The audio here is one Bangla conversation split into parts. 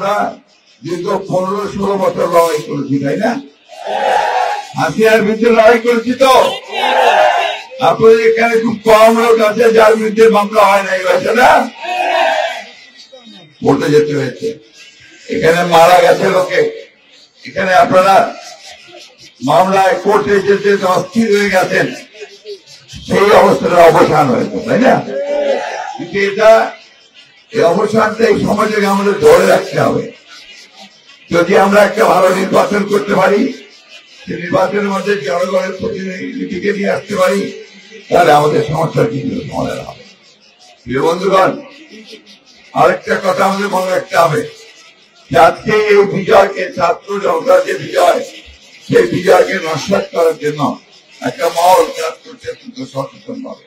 আমরা দীর্ঘ 15-16 বছর লড়াই করেছি, তাই না? হাসিনার বিরুদ্ধে লড়াই করেছি তো। আপনাদের এখানে খুব কম লোক আছে যার বিরুদ্ধে মামলা হয় নাই, হয়েছে না? কোর্টে যেতে হয়েছে, এখানে মারা গেছে লোকে, এখানে আপনারা মামলায় কোর্টে যেতে অস্থির হয়ে গেছেন, সেই অবস্থার অবসান হয়েছে, তাই না? কিন্তু এই অবসানটা এই সমাজকে আমাদের ধরে রাখতে হবে। যদি আমরা একটা ভালো নির্বাচন করতে পারি, সেই নির্বাচনের মধ্যে জনগণের প্রতিনিধিকে নিয়ে আসতে পারি, তাহলে আমাদের সমস্যার কিন্তু সমাধান হবে। প্রিয় বন্ধুগণ, আরেকটা কথা আমাদের মনে রাখতে হবে যে আজকে এই বিজয়কে, ছাত্র জনতার যে বিজয়, সেই বিজয়কে নস্যাৎ করার জন্য একটা মহল কাজ করছে সচেতন ভাবে,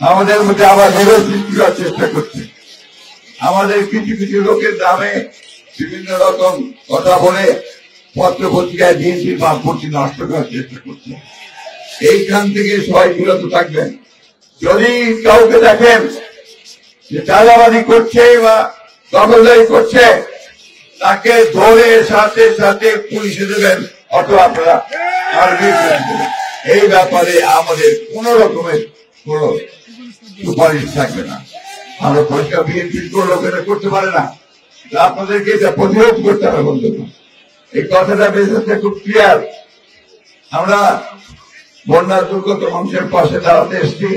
আমাদের মধ্যে আবার বিরোধ সৃষ্টি করার চেষ্টা করছে। আমাদের কিছু কিছু লোকের নামে বিভিন্ন রকম কথা বলে পত্র পত্রিকায় বিএনপির ভাবমূর্তি নষ্ট করার চেষ্টা করছে। এইখান থেকে সবাই বিরত থাকবেন। যদি কাউকে দেখেন যে চাঁদাবাজি করছে বা দখলদারি করছে, তাকে ধরে সাথে সাথে পুলিশে দেবেন, অথবা আপনারা এই ব্যাপারে আমাদের কোন রকমের কোন সুপারিশ থাকবে না। আমরা পরিষ্কার বিএনপির কোন লোকেরা করতে পারে না, আপনাদেরকে এটা প্রতিরোধ করতে হবে। বন্ধু, এই কথাটা বেশি খুব ক্লিয়ার। আমরা বন্যা দুর্গত মানুষের পাশে দাঁড়াতে এসছি,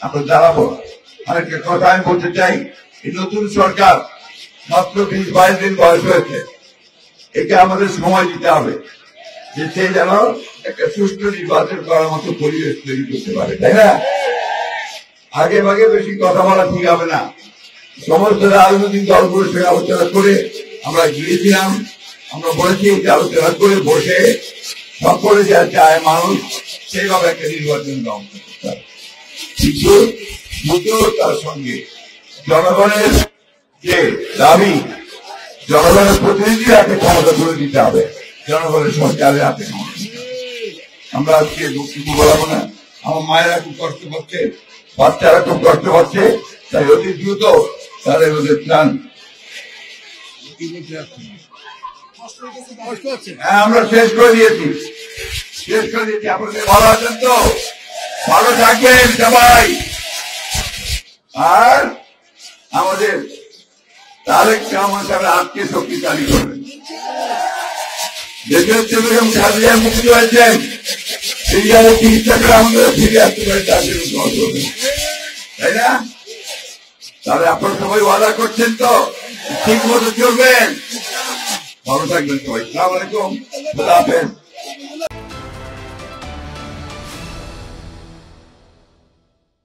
আমরা দাঁড়াবো। আরেকটা কথা আমি বলতে চাই, এই নতুন সরকার মাত্র 20-22 দিন বয়স হয়েছে, একে আমাদের সময় দিতে হবে যে সে যেন একটা সুষ্ঠু নির্বাচন করার মতো পরিবেশ তৈরি করতে পারে, তাই না? আগে ভাগে বেশি কথা বলা ঠিক হবে না। সমস্ত রাজনৈতিক দলগুলোর সঙ্গে আলোচনা করে আমরা গিয়েছিলাম, আমরা বলেছি যে আলোচনা করে বসে সকলে যা চায় মানুষ, সেইভাবে একটা নির্বাচন গ্রহণ করতে হবে। কিন্তু তার সঙ্গে জনগণের যে দাবি, জনগণের প্রতিনিধির হাতে ক্ষমতা তুলে দিতে হবে, জনগণের সরকারের হাতে ক্ষমতা দিতে হবে। আমরা আজকে বক্তব্য বলাবো না। আমার মায়েরা খুব কষ্ট পাচ্ছে, বাচ্চারা খুব কষ্ট পাচ্ছে, তাই অতি দ্রুত তাদের ওদের প্রাণ আমরা শেষ করে দিয়েছি। আপনাদের ভালো আছেন তো? ভালো থাকবেন সবাই। আর আমাদের তারেক রহমান সাহেব আজকে শক্তিশালী করবেন। দেশের বেগম খালেদা মুক্তি হয়েছেন, সেইভাবে চিকিৎসা করে আমাদের ফিরে আসতে পারে, তাদের তাই না? তাহলে আপনারা সবাই ওয়াদা করছেন তো ঠিক মতো চলবেন? ভালো থাকবেন সবাই। আসসালামু আলাইকুম, খোদা হাফেজ।